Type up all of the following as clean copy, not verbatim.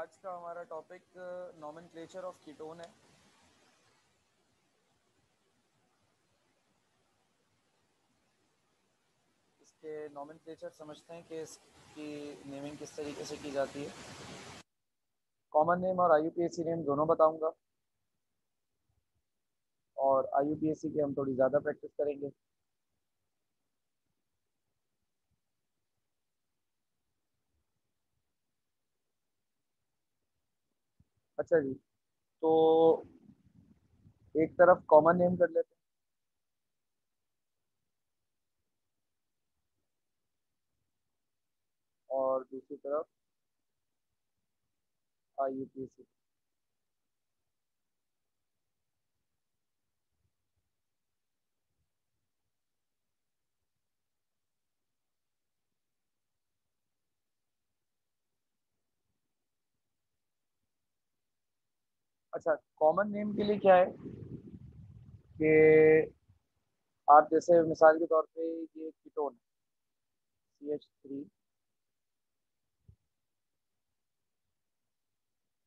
आज का हमारा टॉपिक नॉमेनक्लेचर ऑफ कीटोन है। इसके नॉमेनक्लेचर समझते हैं कि इसकी नेमिंग किस तरीके से की जाती है। कॉमन नेम और आईयूपीएसी नेम दोनों बताऊंगा, और आईयूपीएसी की हम थोड़ी ज़्यादा प्रैक्टिस करेंगे। अच्छा जी, तो एक तरफ कॉमन नेम कर लेते हैं और दूसरी तरफ आईयूपीएसी। अच्छा, कॉमन नेम के लिए क्या है कि आप जैसे मिसाल के तौर पे ये कीटोन CH3,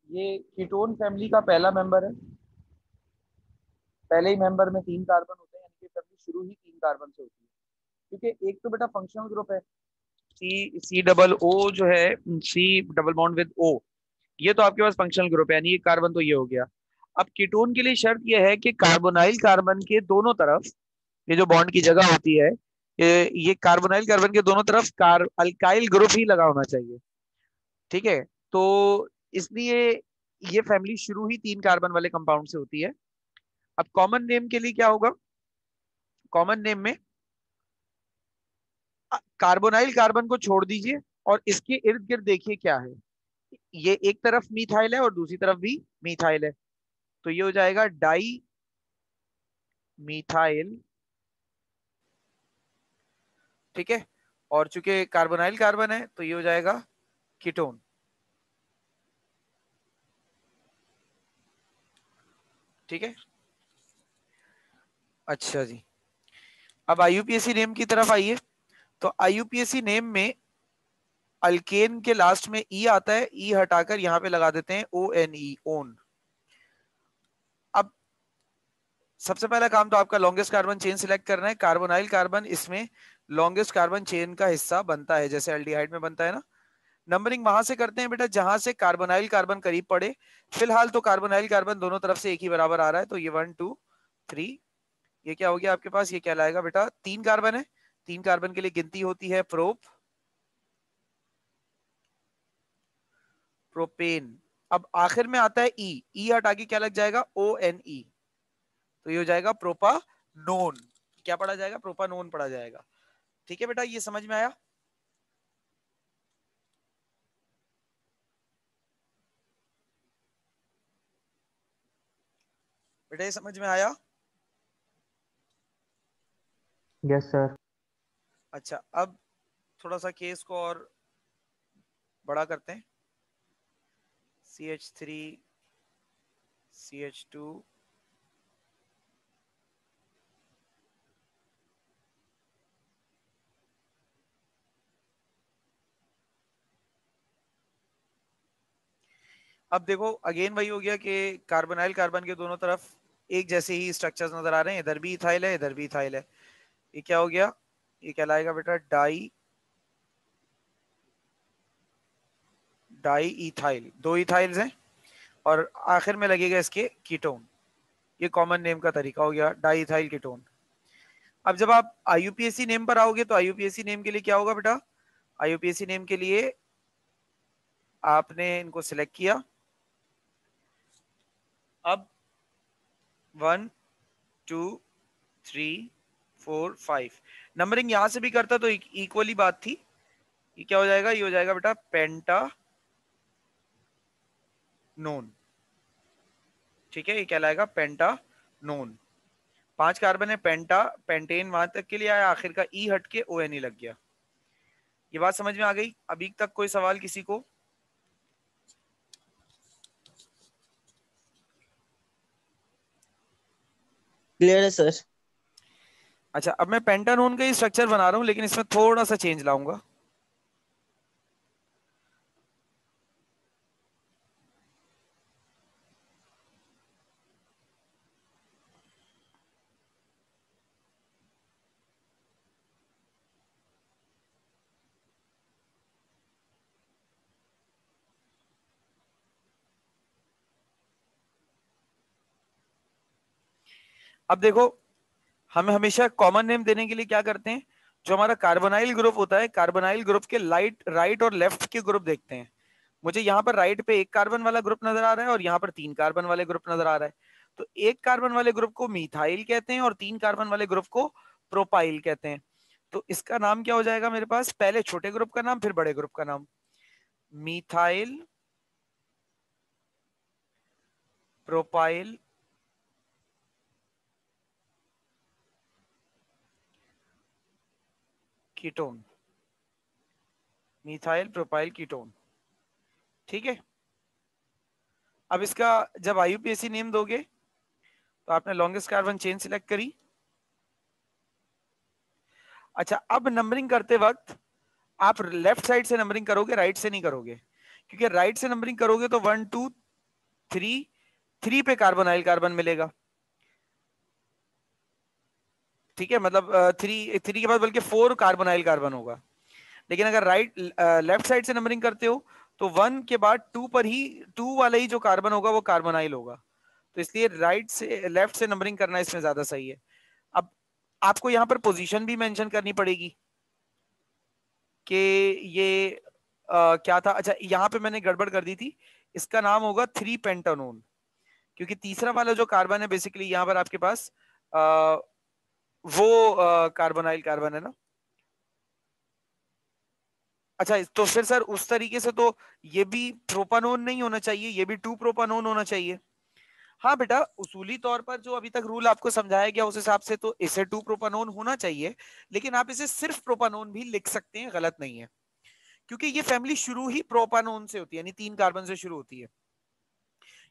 ये कीटोन फैमिली का पहला मेंबर है। पहले ही मेंबर में 3 कार्बन होते हैं, यानी कि फैमिली शुरू ही 3 कार्बन से होती है। क्योंकि एक तो बेटा फंक्शनल ग्रुप है, सी डबल ओ जो है, C double bond with O, ये तो आपके पास फंक्शनल ग्रुप है, यानी ये कार्बन तो ये हो गया। अब कीटोन के लिए शर्त ये है कि कार्बोनाइल कार्बन के दोनों तरफ, ये जो बॉन्ड की जगह होती है, ये कार्बोनाइल कार्बन के दोनों तरफ अल्काइल ग्रुप ही लगा होना चाहिए। ठीक है, तो इसलिए ये फैमिली शुरू ही 3 कार्बन वाले कंपाउंड से होती है। अब कॉमन नेम के लिए क्या होगा? कॉमन नेम में कार्बोनाइल कार्बन को छोड़ दीजिए और इसके इर्द गिर्द देखिए क्या है। ये एक तरफ मीथाइल है और दूसरी तरफ भी मीथाइल है, तो ये हो जाएगा डाई मीथाइल। ठीक है, और चूंकि कार्बोनाइल कार्बन है तो ये हो जाएगा कीटोन। ठीक है, अच्छा जी, अब आईयूपीएसी नेम की तरफ आइए। तो आईयूपीएसी नेम में अल्केन के लास्ट में ई आता है, ई हटाकर यहां पे लगा देते हैं ओ एन ई, ओन। अब सबसे पहला काम तो आपका लॉन्गेस्ट कार्बन चेन सिलेक्ट करना है। कार्बोनाइल कार्बन इसमें लॉन्गेस्ट कार्बन चेन का हिस्सा बनता है, जैसे एल्डिहाइड में बनता है ना। नंबरिंग वहां से करते हैं बेटा जहां से कार्बोनाइल कार्बन करीब पड़े। फिलहाल तो कार्बोनाइल कार्बन दोनों तरफ से एक ही बराबर आ रहा है, तो ये 1 2 3, ये क्या हो गया आपके पास? ये क्या लाएगा बेटा? 3 कार्बन है, 3 कार्बन के लिए गिनती होती है प्रोपेन। अब आखिर में आता है ई, ई हटा के क्या लग जाएगा? ओ एन ई, तो ये हो जाएगा प्रोपानोन। क्या पढ़ा जाएगा? प्रोपानोन पढ़ा जाएगा। ठीक है बेटा, ये समझ में आया? बेटा ये समझ में आया? Yes sir. अच्छा, अब थोड़ा सा केस को और बड़ा करते हैं। CH3 CH2, अब देखो अगेन वही हो गया कि कार्बोनाइल कार्बन के दोनों तरफ एक जैसे ही स्ट्रक्चर्स नजर आ रहे हैं। इधर भी इथाइल है, इधर भी इथाइल है। ये क्या हो गया? ये कहलाएगा बेटा डाई डाई इथाइल। 2 इथाइल्स हैं और आखिर में लगेगा इसके कीटोन। ये कॉमन नेम का तरीका हो गया, डाई इथाइल कीटोन। अब जब आप आईयूपीएसी नेम पर आओगे तो आईयूपीएसी नेम के लिए क्या होगा बेटा? आईयूपीएसी नेम के लिए आपने इनको सिलेक्ट किया। अब 1 2 3 4 5 नंबरिंग यहां से भी करता तो इक्वली बात थी। ये क्या हो जाएगा? ये हो जाएगा बेटा पेंटानोन। ठीक है, ये क्या लाएगा? पेंटानोन। 5 कार्बन है, पेंटेन वहां तक के लिए आया, आखिर का ई हट के ओ एन ई लग गया। ये बात समझ में आ गई? अभी तक कोई सवाल किसी को? क्लियर है सर। अच्छा, अब मैं पेंटानोन का ही स्ट्रक्चर बना रहा हूं, लेकिन इसमें थोड़ा सा चेंज लाऊंगा। अब देखो, हम हमेशा कॉमन नेम देने के लिए क्या करते हैं, जो हमारा कार्बोनाइल ग्रुप होता है, कार्बोनाइल ग्रुप के राइट और लेफ्ट के ग्रुप देखते हैं। मुझे यहाँ पर राइट पे एक कार्बन वाला ग्रुप नजर आ रहा है और यहाँ पर 3 कार्बन वाले ग्रुप नजर आ रहा है। तो एक कार्बन वाले ग्रुप को मिथाइल कहते हैं और 3 कार्बन वाले ग्रुप को प्रोपाइल कहते हैं। तो इसका नाम क्या हो जाएगा मेरे पास, पहले छोटे ग्रुप का नाम फिर बड़े ग्रुप का नाम, methyl propyl ketone, methyl propyl ketone. ठीक है। अब इसका जब आईयूपीएसी नेम दोगे तो आपने लॉन्गेस्ट कार्बन चेन सिलेक्ट करी। अच्छा, अब नंबरिंग करते वक्त आप लेफ्ट साइड से नंबरिंग करोगे, राइट से नहीं करोगे, क्योंकि राइट से नंबरिंग करोगे तो 1 2 3, 3 पे कार्बोनाइल कार्बन मिलेगा। ठीक है, मतलब 3 के बाद बल्कि 4 कार्बोनाइल कार्बन होगा। लेकिन अगर लेफ्ट साइड से नंबरिंग करते हो तो 1 के बाद 2 पर ही, 2 वाला ही जो कार्बन होगा वो कार्बोनाइल होगा। तो इसलिए राइट से लेफ्ट से नंबरिंग करना इसमें ज्यादा सही है। अब आपको यहाँ पर पोजीशन भी मेंशन करनी पड़ेगी कि ये क्या था। अच्छा, यहाँ पे मैंने गड़बड़ कर दी थी, इसका नाम होगा 3 पेंटानोन, क्योंकि तीसरा वाला जो कार्बन है बेसिकली यहाँ पर आपके पास आ, वो कार्बोनाइल कार्बन है ना। अच्छा, तो फिर सर उस तरीके से तो ये भी प्रोपानोन नहीं होना चाहिए, ये भी 2 प्रोपानोन होना चाहिए। हाँ बेटा, उसूली तौर पर जो अभी तक रूल आपको समझाया गया उस हिसाब से तो इसे 2 प्रोपानोन होना चाहिए, लेकिन आप इसे सिर्फ प्रोपानोन भी लिख सकते हैं, गलत नहीं है, क्योंकि ये फैमिली शुरू ही प्रोपानोन से होती है, यानी 3 कार्बन से शुरू होती है।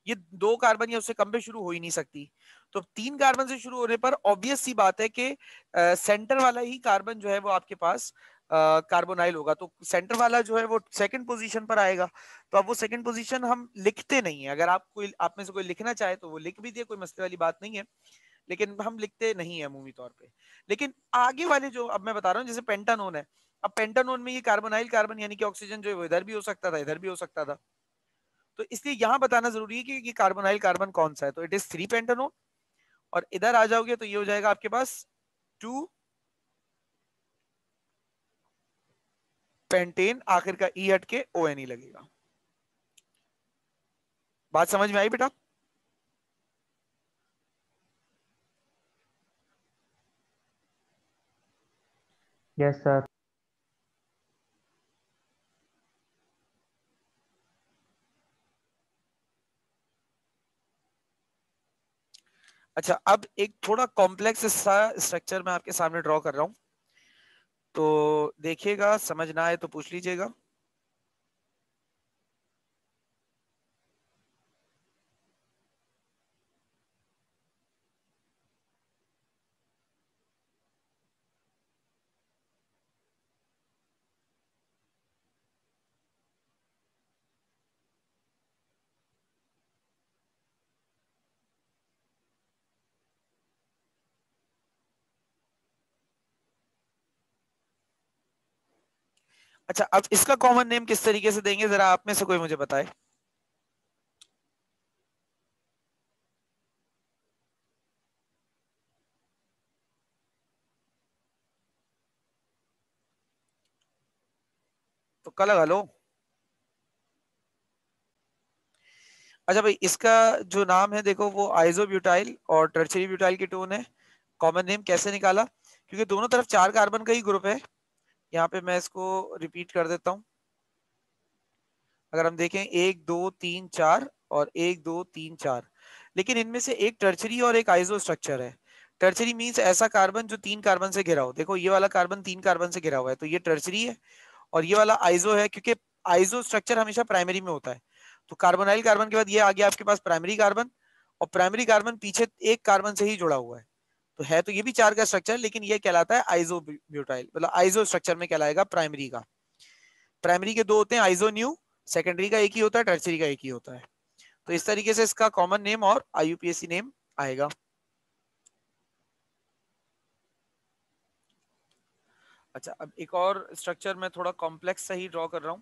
ये 2 कार्बन या उससे कम पे शुरू हो ही नहीं सकती। तो 3 कार्बन से शुरू होने पर ऑब्वियस सी बात है कि सेंटर वाला ही कार्बन जो है वो आपके पास कार्बोनाइल होगा, तो सेंटर वाला जो है वो सेकंड पोजीशन पर आएगा। तो अब वो सेकंड पोजीशन हम लिखते नहीं है, अगर आप में से कोई लिखना चाहे तो वो लिख भी दे, कोई मसले वाली बात नहीं है, लेकिन हम लिखते नहीं है अमूमी तौर पे। लेकिन आगे वाले जो अब मैं बता रहा हूँ, जैसे पेंटानोन है, अब पेंटानोन में ये कार्बोनाइल कार्बन यानी कि ऑक्सीजन जो है वो इधर भी हो सकता था, इधर भी हो सकता था। तो इसलिए यहां बताना जरूरी है कि ये कार्बोनाइल कार्बन कौन सा है। तो इट इज 3 पेंटानोन, और इधर आ जाओगे तो ये हो जाएगा आपके पास 2 पेंटेन, आखिर का ई हट के ओ एन ई लगेगा। बात समझ में आई बेटा? Yes sir. अच्छा, अब एक थोड़ा कॉम्प्लेक्स सा स्ट्रक्चर मैं आपके सामने ड्रॉ कर रहा हूं, तो देखिएगा, समझ ना आए तो पूछ लीजिएगा। अच्छा, अब इसका कॉमन नेम किस तरीके से देंगे, जरा आप में से कोई मुझे बताए। तुक्का लगा लो। अच्छा भाई, इसका जो नाम है देखो, वो आइसोब्यूटाइल और टर्शियरी ब्यूटाइल कीटोन है। कॉमन नेम कैसे निकाला, क्योंकि दोनों तरफ 4 कार्बन का ही ग्रुप है। यहाँ पे मैं इसको रिपीट कर देता हूँ। अगर हम देखें 1 2 3 4 और 1 2 3 4, लेकिन इनमें से एक टर्चरी और एक आइसो स्ट्रक्चर है। टर्चरी मींस ऐसा कार्बन जो 3 कार्बन से घिरा हो। देखो ये वाला कार्बन 3 कार्बन से घिरा हुआ है, तो ये टर्चरी है, और ये वाला आइसो है, क्योंकि आइसो स्ट्रक्चर हमेशा प्राइमरी में होता है। तो कार्बोनाइल कार्बन के बाद ये आ गया आपके पास प्राइमरी कार्बन, और प्राइमरी कार्बन पीछे एक कार्बन से ही जुड़ा हुआ है। तो है तो ये भी 4 का स्ट्रक्चर, लेकिन ये कहलाता है आइसो ब्यूटाइल, मतलब आइसो स्ट्रक्चर में कहलाएगा प्राइमरी का। प्राइमरी के 2 होते हैं, आइसो न्यू, सेकेंडरी का एक ही होता है, टर्सरी का एक ही होता है। तो इस तरीके से इसका कॉमन नेम और आईयूपीएसी नेम आएगा। अच्छा, अब एक और स्ट्रक्चर मैं थोड़ा कॉम्प्लेक्स सही ड्रॉ कर रहा हूं।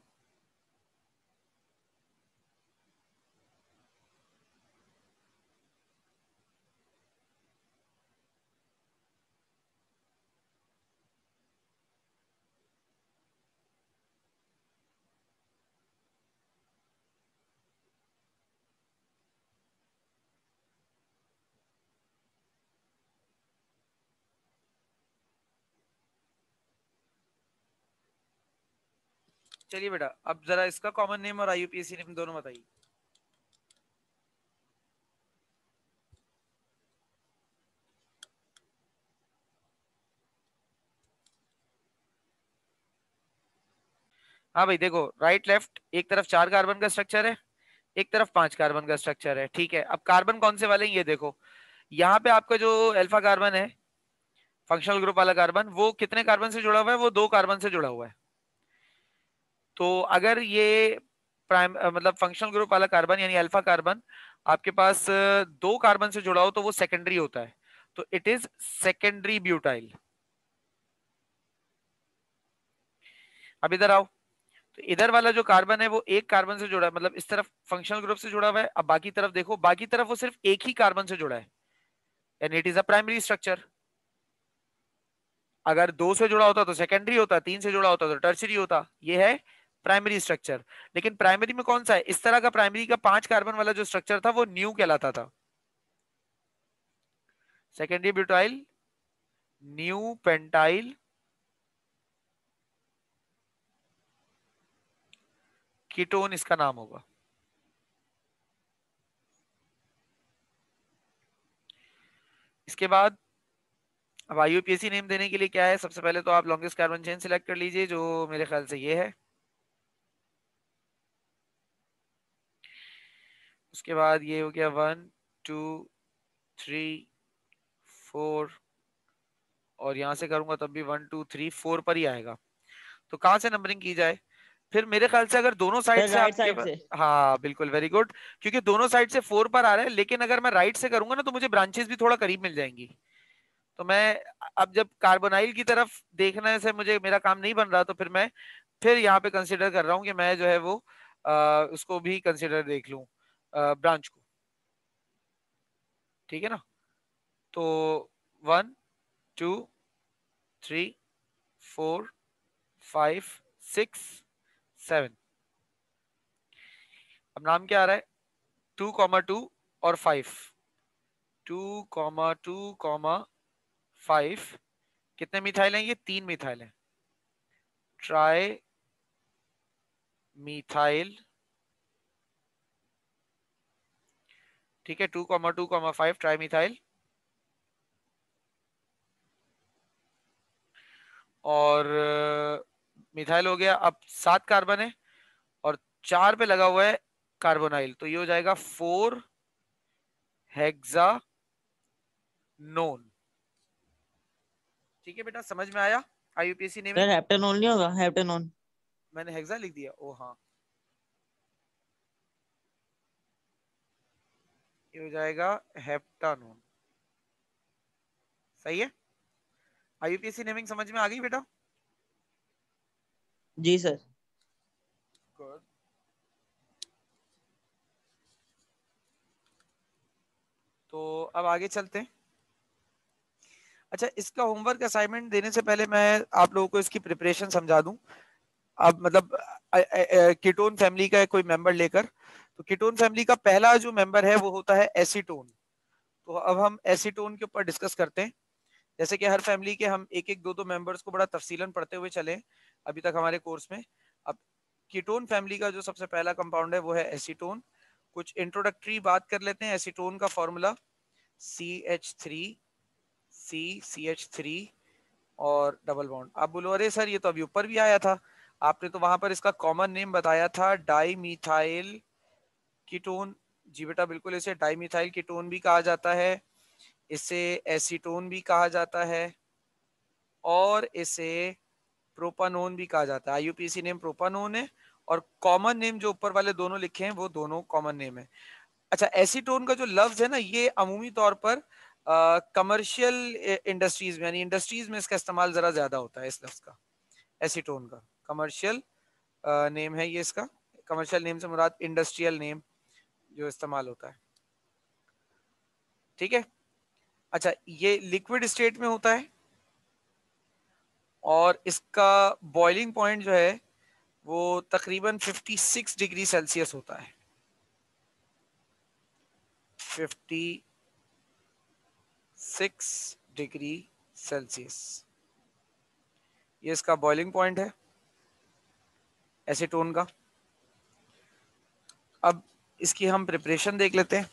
चलिए बेटा, अब जरा इसका कॉमन नेम और आईयूपीएसी नेम दोनों बताइए। हाँ भाई देखो, राइट लेफ्ट, एक तरफ 4 कार्बन का स्ट्रक्चर है, एक तरफ 5 कार्बन का स्ट्रक्चर है। ठीक है, अब कार्बन कौन से वाले हैं ये देखो। यहाँ पे आपका जो अल्फा कार्बन है, फंक्शनल ग्रुप वाला कार्बन, वो कितने कार्बन से जुड़ा हुआ है? वो 2 कार्बन से जुड़ा हुआ है। तो अगर ये प्राइम मतलब फंक्शनल ग्रुप वाला कार्बन यानी अल्फा कार्बन आपके पास 2 कार्बन से जुड़ा हो तो वो सेकेंडरी होता है, तो इट इज सेकेंडरी ब्यूटाइल। अब इधर आओ, तो इधर वाला जो कार्बन है वो एक कार्बन से जुड़ा है, मतलब इस तरफ फंक्शनल ग्रुप से जुड़ा हुआ है। अब बाकी तरफ देखो, बाकी तरफ वो सिर्फ एक ही कार्बन से जुड़ा है, यानी it is a primary structure. अगर 2 से जुड़ा होता तो सेकेंडरी होता, 3 से जुड़ा होता तो टर्शियरी होता। ये है प्राइमरी स्ट्रक्चर। लेकिन प्राइमरी में कौन सा है? इस तरह का प्राइमरी का 5 कार्बन वाला जो स्ट्रक्चर था वो न्यू कहलाता था। Secondary butyl, new pentyl, ketone इसका नाम होगा। इसके बाद अब आईयूपीएसी नेम देने के लिए क्या है, सबसे पहले तो आप लॉन्गेस्ट कार्बन चेन सिलेक्ट कर लीजिए, जो मेरे ख्याल से ये है। उसके बाद ये हो गया 1 2 3 4, और यहां से करूंगा तब भी 1 2 3 4 पर ही आएगा। तो कहां से नंबरिंग की जाए? फिर मेरे ख्याल से अगर दोनों साइड सर से राइट आपके साइड से। हाँ बिल्कुल, वेरी गुड। क्योंकि दोनों साइड से 4 पर आ रहा है, लेकिन अगर मैं राइट से करूंगा ना तो मुझे ब्रांचेस भी थोड़ा करीब मिल जाएंगी। तो मैं अब जब कार्बोनाइल की तरफ देखने से मुझे मेरा काम नहीं बन रहा, तो फिर मैं फिर यहाँ पे कंसिडर कर रहा हूँ कि मैं जो है वो उसको भी कंसिडर देख लूं, ब्रांच को। ठीक है ना? तो 1 2 3 4 5 6 7। अब नाम क्या आ रहा है? 2 2 और 5। 2 2 5। कितने मिथाइल हैं? ये 3 मिथाइल हैं। Tri methyl. ठीक है, 2 2 5 ट्राई मिथाइल। और मिथाइल हो गया। अब 7 कार्बन है और 4 पे लगा हुआ है कार्बोनाइल, तो ये हो जाएगा 4 हेक्सा नोन। ठीक है बेटा, समझ में आया आईयूपीएसी नेमिंग? सर हेप्टेनॉल नहीं होगा? हेप्टेनॉल। मैंने हेक्सा लिख दिया, ओ हाँ, ये हो जाएगा हेप्टानोन। सही है। आईयूपीएसी नेमिंग समझ में आ गई बेटा? जी सर। गुड। तो अब आगे चलते हैं। अच्छा, इसका होमवर्क असाइनमेंट देने से पहले मैं आप लोगों को इसकी प्रिपरेशन समझा दूं। अब मतलब कीटोन फैमिली का कोई मेंबर लेकर, तो कीटोन फैमिली का पहला जो मेंबर है वो होता है एसीटोन। तो अब हम एसीटोन के ऊपर डिस्कस करते हैं। जैसे कि हर फैमिली के हम एक एक दो दो मेंबर्स को बड़ा तफसीलन पढ़ते हुए चले अभी तक हमारे कोर्स में। अब कीटोन फैमिली का जो सबसे पहला कंपाउंड है वो है एसीटोन। कुछ इंट्रोडक्टरी बात कर लेते हैं। एसीटोन का फॉर्मूला CH3 और डबल बॉन्ड। आप बोलो अरे सर ये तो अभी ऊपर भी आया था, आपने तो वहां पर इसका कॉमन नेम बताया था डाई मिथाइल कीटोन। जी बेटा बिल्कुल, इसे डाई मिथाइल कीटोन भी कहा जाता है, इसे एसीटोन भी कहा जाता है, और इसे प्रोपानोन भी कहा जाता है। आईयूपीएसी नेम प्रोपानोन है, और कॉमन नेम जो ऊपर वाले दोनों लिखे हैं वो दोनों कॉमन नेम है। अच्छा, एसीटोन का जो लफ्ज है ना, ये अमूमी तौर पर कमर्शियल इंडस्ट्रीज में यानी इंडस्ट्रीज में इसका इस्तेमाल जरा ज्यादा होता है। इस लफ्ज का, एसीटोन का कमर्शियल नेम है ये इसका। कमर्शियल नेम से मुराद इंडस्ट्रियल नेम जो इस्तेमाल होता है। ठीक है। अच्छा, ये लिक्विड स्टेट में होता है, और इसका बॉइलिंग पॉइंट जो है वो तकरीबन 56 डिग्री सेल्सियस होता है। 56 डिग्री सेल्सियस ये इसका बॉइलिंग पॉइंट है। एसीटोन का। अब इसकी हम प्रिपरेशन देख लेते हैं।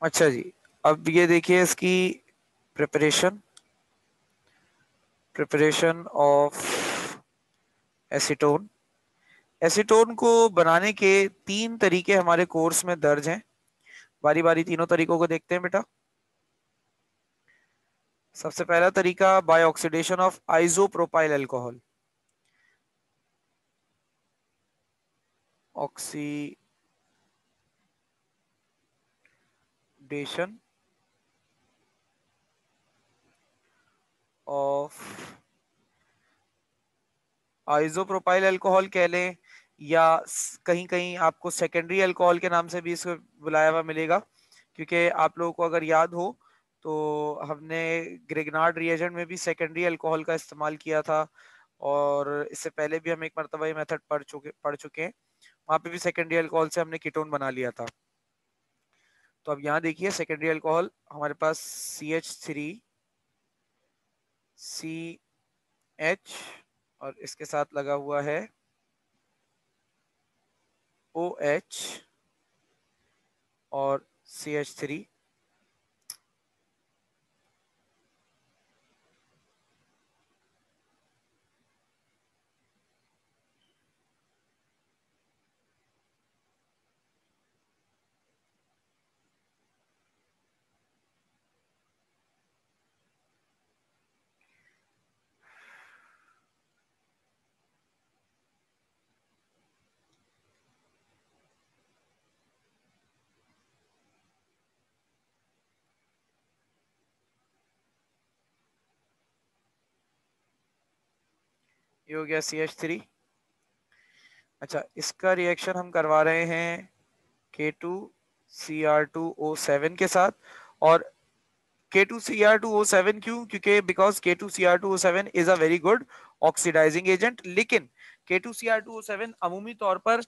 अच्छा जी, अब ये देखिए इसकी preparation preparation of acetone. Acetone को बनाने के 3 तरीके हमारे कोर्स में दर्ज हैं। बारी बारी तीनों तरीकों को देखते हैं बेटा। सबसे पहला तरीका by oxidation of isopropyl alcohol. Oxidation of isopropyl alcohol कह लें, या कहीं कहीं आपको सेकेंडरी अल्कोहल के नाम से भी इसको बुलाया हुआ मिलेगा, क्योंकि आप लोगों को अगर याद हो तो हमने ग्रिग्नार्ड रिएजेंट में भी सेकेंडरी अल्कोहल का इस्तेमाल किया था, और इससे पहले भी हम एक मरतबा ये मेथड पढ़ चुके हैं। वहां पे भी सेकेंडरी अल्कोहल से हमने कीटोन बना लिया था। तो अब यहाँ देखिए सेकेंडरी अल्कोहल हमारे पास CH3CH और इसके साथ लगा हुआ है OH और CH3। ये हो गया CH3। अच्छा, इसका रिएक्शन हम करवा रहे हैं K2Cr2O7 के साथ। और K2Cr2O7 क्यों? क्योंकि because K2Cr2O7 is a very good oxidising agent, लेकिन K2Cr2O7 अमूमी तौर पर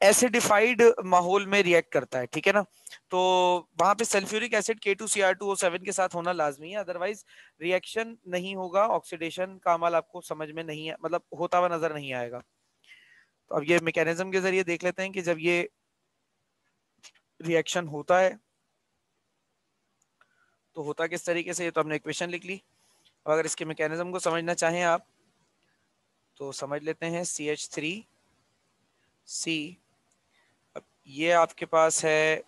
एसिडिफाइड माहौल में रिएक्ट करता है, ठीक है ना। तो वहां पे सल्फ्यूरिक एसिड K2Cr2O7 के साथ होना लाजमी है, अदरवाइज रिएक्शन नहीं होगा, ऑक्सीडेशन का अमल आपको समझ में नहीं है, मतलब होता हुआ नजर नहीं आएगा। तो अब ये मैकेनिज्म के जरिए देख लेते हैं कि जब ये रिएक्शन होता है तो होता किस तरीके से। तो हमने इक्वेशन लिख ली। अब अगर इसके मैकेनिज्म को समझना चाहें आप तो समझ लेते हैं। CH3C, अब ये आपके पास है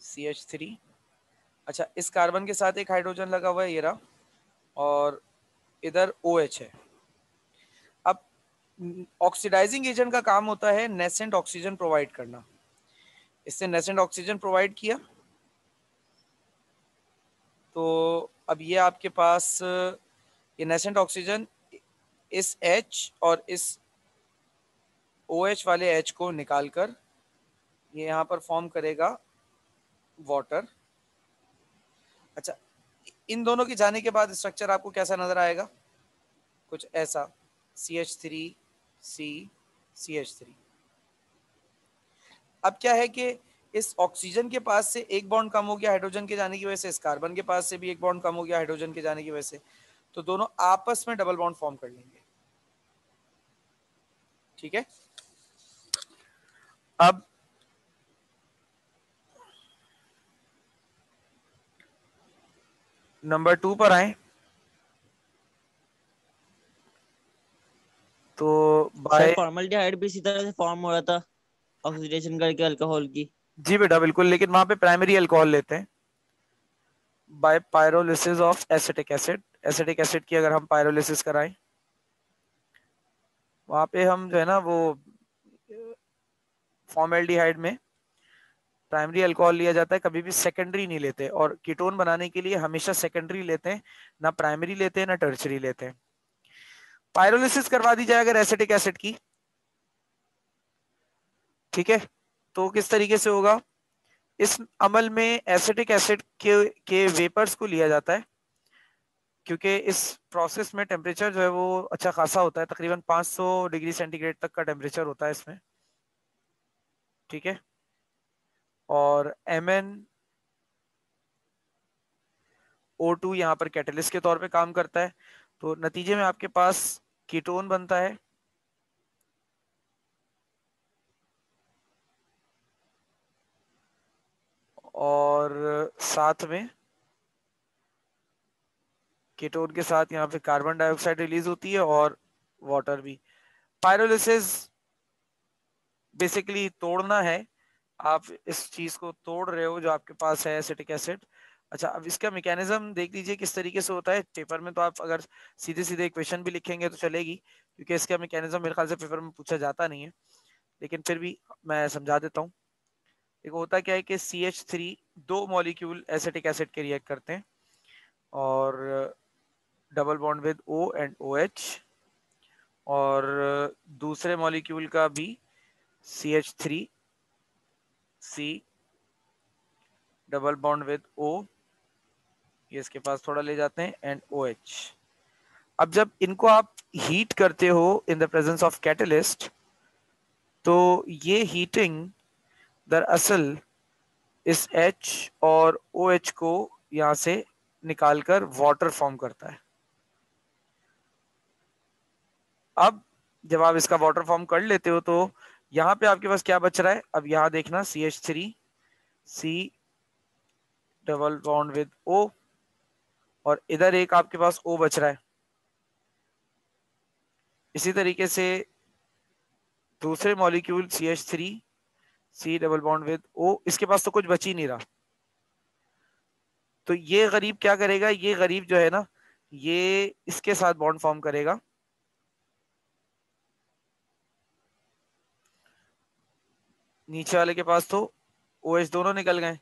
CH3। अच्छा, इस कार्बन के साथ एक हाइड्रोजन लगा हुआ है, ये रहा, और इधर OH है। अब ऑक्सीडाइजिंग एजेंट का काम होता है नेसेंट ऑक्सीजन प्रोवाइड करना। इससे नेसेंट ऑक्सीजन प्रोवाइड किया तो अब ये आपके पास ये नेसेंट ऑक्सीजन इस H और इस OH वाले H को निकालकर ये यहाँ पर फॉर्म करेगा वाटर। अच्छा, इन दोनों के जाने के बाद स्ट्रक्चर आपको कैसा नजर आएगा? कुछ ऐसा, CH3C CH3। अब क्या है कि इस ऑक्सीजन के पास से एक बॉन्ड कम हो गया हाइड्रोजन के जाने की वजह से, इस कार्बन के पास से भी एक बॉन्ड कम हो गया हाइड्रोजन के जाने की वजह से, तो दोनों आपस में डबल बॉन्ड फॉर्म कर लेंगे। ठीक है, अब नंबर 2 पर आए तो सर बाय, फॉर्मल्डिहाइड भी इसी तरह से फॉर्म हो रहा था ऑक्सीडेशन करके अल्कोहल की। जी बेटा बिल्कुल, लेकिन वहां पे प्राइमरी अल्कोहल लेते हैं by pyrolysis of acetic acid. Acetic acid की अगर हम पायरोलिसिस कराएं, वहां पे हम जो है ना वो फॉर्मेल्डिहाइड में प्राइमरी अल्कोहल लिया जाता है, कभी भी सेकेंडरी नहीं लेते, और कीटोन बनाने के लिए हमेशा सेकेंडरी लेते हैं, ना प्राइमरी लेते हैं ना टर्शरी लेते हैं। पायरोलिसिस करवा दी जाए अगर एसिटिक एसिड की, ठीक है, तो किस तरीके से होगा, इस अमल में एसिटिक एसिड के वेपर्स को लिया जाता है, क्योंकि इस प्रोसेस में टेम्परेचर जो है वो अच्छा खासा होता है, तकरीबन 500 डिग्री सेंटीग्रेड तक का टेम्परेचर होता है इसमें। ठीक है, और MnO2 यहाँ पर कैटलिस्ट के तौर पे काम करता है, तो नतीजे में आपके पास कीटोन बनता है, और साथ में कीटोन के साथ यहाँ पे कार्बन डाइऑक्साइड रिलीज होती है और वाटर भी। पायरोलिसिस बेसिकली तोड़ना है, आप इस चीज को तोड़ रहे हो जो आपके पास है एसिटिक एसिड। अच्छा, अब इसका मैकेनिज्म देख लीजिए किस तरीके से होता है। पेपर में तो आप अगर सीधे सीधे इक्वेशन भी लिखेंगे तो चलेगी, क्योंकि इसका मैकेनिज्म मेरे ख्याल से पेपर में पूछा जाता नहीं है, लेकिन फिर भी मैं समझा देता हूँ। देखो होता क्या है कि CH3 दो मॉलिक्यूल एसिटिक एसिड के रिएक्ट करते हैं, और double bond with O and OH, और दूसरे मॉलिक्यूल का भी CH3C double bond with O, ये इसके पास थोड़ा ले जाते हैं, एंड OH। अब जब इनको आप हीट करते हो in the presence of catalyst, तो ये हीटिंग दरअसल इस H और OH को यहां से निकालकर वाटर फॉर्म करता है। अब जब आप इसका वाटर फॉर्म कर लेते हो तो यहां पे आपके पास क्या बच रहा है, अब यहां देखना CH3C double bond with O, और इधर एक आपके पास O बच रहा है। इसी तरीके से दूसरे molecule CH3C double bond with O, इसके पास तो कुछ बच ही नहीं रहा। तो ये गरीब क्या करेगा, ये गरीब जो है ना, ये इसके साथ बॉन्ड फॉर्म करेगा, नीचे वाले के पास तो OH दोनों निकल गए,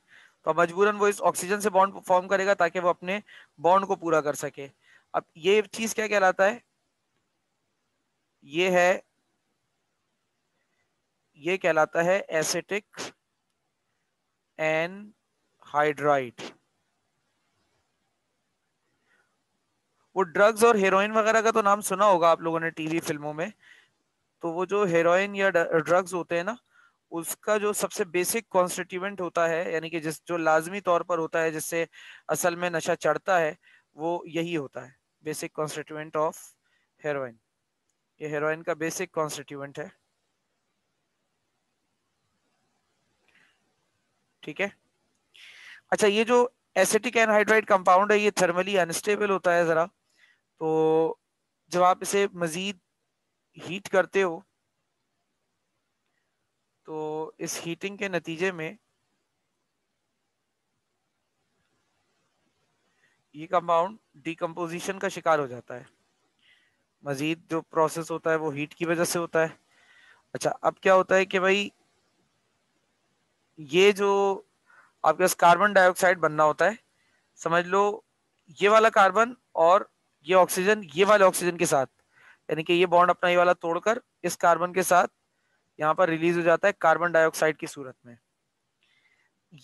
तो अब मजबूरन वो इस ऑक्सीजन से बॉन्ड फॉर्म करेगा ताकि वो अपने बॉन्ड को पूरा कर सके। अब ये चीज क्या कहलाता है, ये है, ये कहलाता है एसिटिक एनहाइड्राइड। वो ड्रग्स और हेरोइन वगैरह का तो नाम सुना होगा आप लोगों ने टीवी फिल्मों में। तो वो जो हेरोइन या ड्रग्स होते हैं ना, उसका जो सबसे बेसिक कॉन्स्टिट्यूएंट होता है, यानी कि जिस जो लाजमी तौर पर होता है जिससे असल में नशा चढ़ता है, वो यही होता है, बेसिक कॉन्स्टिट्यूएंट ऑफ हेरोइन। ये हेरोइन का बेसिक कॉन्स्टिट्यूएंट है। ठीक है, अच्छा ये जो एसिटिक एनहाइड्राइड कंपाउंड है ये थर्मली अनस्टेबल होता है जरा, तो जब आप इसे मजीद हीट करते हो तो इस हीटिंग के नतीजे में ये कंपाउंड डिकम्पोजिशन का शिकार हो जाता है। मजीद जो प्रोसेस होता है वो हीट की वजह से होता है। अच्छा, अब क्या होता है कि भाई ये जो आपके पास कार्बन डाइऑक्साइड बनना होता है, समझ लो ये वाला कार्बन और ये ऑक्सीजन ये वाले ऑक्सीजन के साथ, यानी कि ये बॉन्ड अपना ये वाला तोड़कर इस कार्बन के साथ यहाँ पर रिलीज हो जाता है कार्बन डाइऑक्साइड की सूरत में।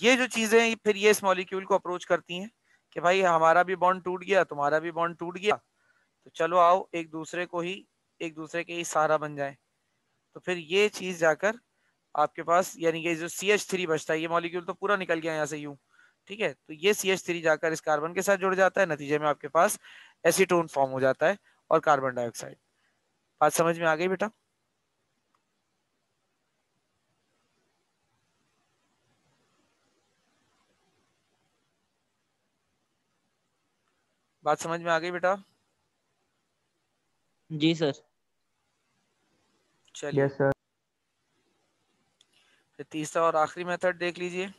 ये जो चीजें फिर ये इस मॉलिक्यूल को अप्रोच करती हैं कि भाई हमारा भी बॉन्ड टूट गया, तुम्हारा भी बॉन्ड टूट गया, तो चलो आओ एक दूसरे को ही, एक दूसरे के ही सहारा बन जाए। तो फिर ये चीज जाकर आपके पास, यानी कि जो CH3 बचता है, ये मॉलिक्यूल तो पूरा निकल गया यहाँ से यूं, ठीक है, तो ये CH3 जाकर इस कार्बन के साथ जुड़ जाता है, नतीजे में आपके पास एसीटोन फॉर्म हो जाता है और कार्बन डाइऑक्साइड। बात समझ में आ गई बेटा? बात समझ में आ गई बेटा? जी सर। चलिए, यस सर। फिर तीसरा और आखिरी मेथड देख लीजिए।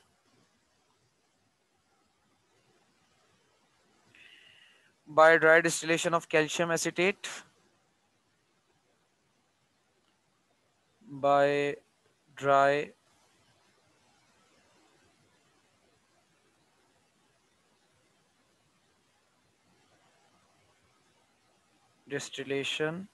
By dry distillation of calcium acetate, by dry distillation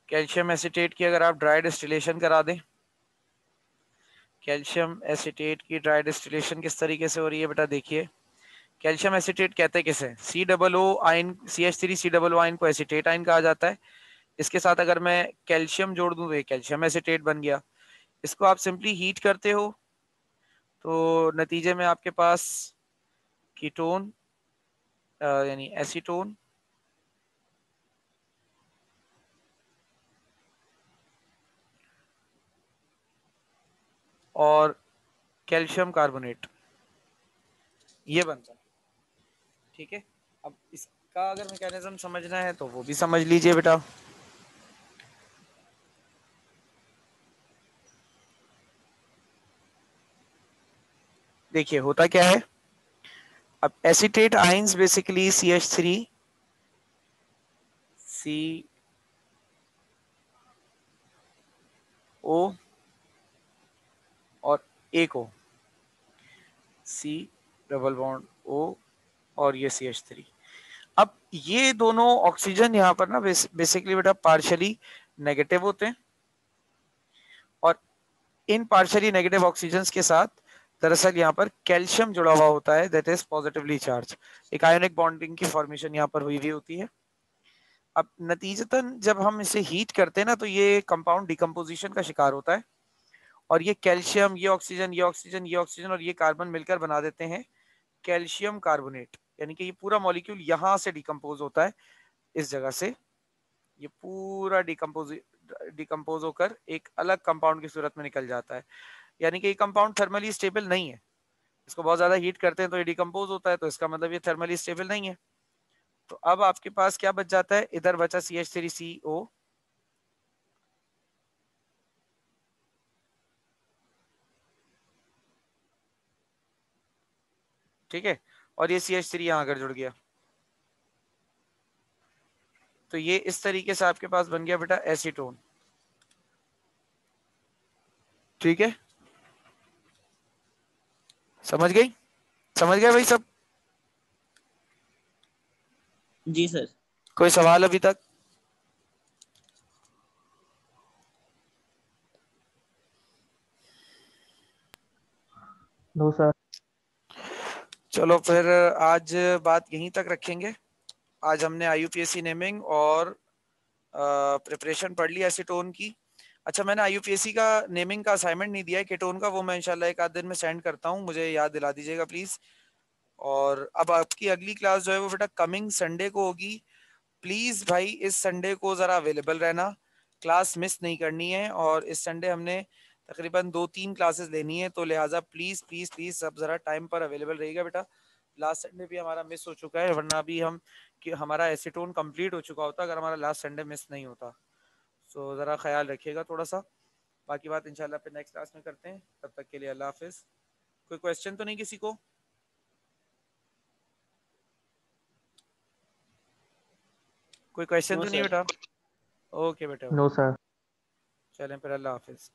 calcium acetate की अगर आप ड्राई डिस्टिलेशन करा दें, कैल्शियम एसीटेट की ड्राई डिस्टिलेशन किस तरीके से हो रही है बेटा? देखिए, कैल्शियम एसीटेट कहते हैं किसे? COO आयन, CH3COO आयन को एसीटेट आयन कहा जाता है। इसके साथ अगर मैं कैल्शियम जोड़ दूं तो ये कैल्शियम एसीटेट बन गया। इसको आप सिंपली हीट करते हो तो नतीजे में आपके पास कीटोन यानी एसीटोन और कैल्शियम कार्बोनेट ये बनता है, ठीक है। अब इसका अगर मैकेनिज्म समझना है तो वो भी समझ लीजिए बेटा। देखिए होता क्या है, अब acetate ions basically CH3 CO और A को C डबल बॉन्ड O और ये CH3। अब ये दोनों ऑक्सीजन यहाँ पर ना बेसिकली बेटा पार्शियली नेगेटिव होते हैं और इन पार्शियली नेगेटिव ऑक्सीजन के साथ दरअसल यहाँ पर कैल्शियम जुड़ा हुआ होता है, दैट इज पॉजिटिवली चार्ज। एक आयोनिक बॉन्डिंग की फॉर्मेशन यहाँ पर हुई हुई होती है। अब नतीजतन जब हम इसे हीट करते हैं ना तो ये कंपाउंड डिकम्पोजिशन का शिकार होता है और ये कैल्शियम, ये ऑक्सीजन, ये ऑक्सीजन, ये ऑक्सीजन और ये कार्बन मिलकर बना देते हैं कैल्शियम कार्बोनेट। यानी कि ये पूरा मॉलिक्यूल यहां से डिकम्पोज होता है, इस जगह से ये पूरा डिकम्पोज होकर एक अलग कंपाउंड की सूरत में निकल जाता है। यानी कि ये कंपाउंड थर्मली स्टेबल नहीं है, इसको बहुत ज्यादा हीट करते हैं तो ये डिकम्पोज होता है, तो इसका मतलब ये थर्मली स्टेबल नहीं है। तो अब आपके पास क्या बच जाता है? इधर बचा CH3CO, ठीक है, और ये CH3 यहां आकर जुड़ गया। तो ये इस तरीके से आपके पास बन गया बेटा एसीटोन, ठीक है। समझ गई? समझ गए भाई सब? जी सर। कोई सवाल अभी तक? No sir. चलो फिर आज बात यहीं तक रखेंगे। आज हमने IUPAC नेमिंग और प्रिपरेशन पढ़ ली एसीटोन की। अच्छा, मैंने IUPAC का नेमिंग का असाइनमेंट नहीं दिया है, कीटोन का, वो मैं इंशाल्लाह एक आध दिन में सेंड करता हूँ, मुझे याद दिला दीजिएगा प्लीज। और अब आपकी अगली क्लास जो है वो बेटा कमिंग संडे को होगी। प्लीज भाई इस संडे को जरा अवेलेबल रहना, क्लास मिस नहीं करनी है। और इस संडे हमने तकरीबन 2-3 क्लासेस लेनी है, तो लिहाजा प्लीज प्लीज प्लीज सब जरा टाइम पर अवेलेबल रहेगा बेटा। लास्ट संडे भी हमारा मिस हो चुका है, वरना अभी हम कि हमारा एसीटोन कंप्लीट हो चुका होता अगर हमारा लास्ट संडे मिस नहीं होता। सो जरा ख्याल रखिएगा थोड़ा सा। बाकी बात इंशाल्लाह फिर नेक्स्ट क्लास में करते हैं, तब तक के लिए अल्लाह हाफिज। कोई क्वेश्चन तो नहीं किसी को? कोई क्वेश्चन नो तो नहीं सर। बेटा? ओके बेटा, नो ओके, सर। चलें फिर, अल्लाह हाफिज।